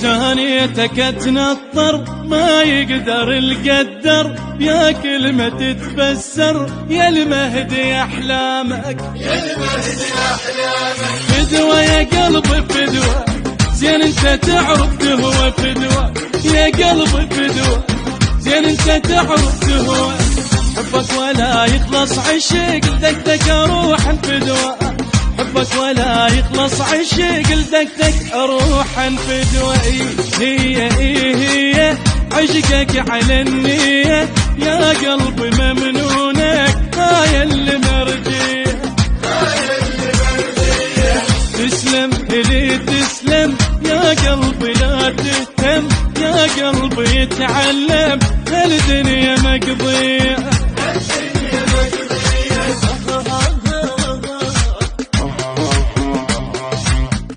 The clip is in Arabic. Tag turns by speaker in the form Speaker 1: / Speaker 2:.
Speaker 1: تهنيتك اتنطر ما يقدر القدر يا كلمة تتفسر يا المهدي احلامك يا المهدي احلامك. فدوى يا قلبي فدوى زين انت تعرف تهوى فدوى يا قلبي فدوى زين انت تعرف تهوى. حبك ولا يخلص عشق دقدق روحا فدوى حبك ولا يخلص عشق دقدق روحا فدوى. هي عشقك على النية يا قلبي ممنونك هاي اللي مرجيه تسلم إلي تسلم يا قلبي لا تهتم يا قلبي يتعلم الدنيا مقضية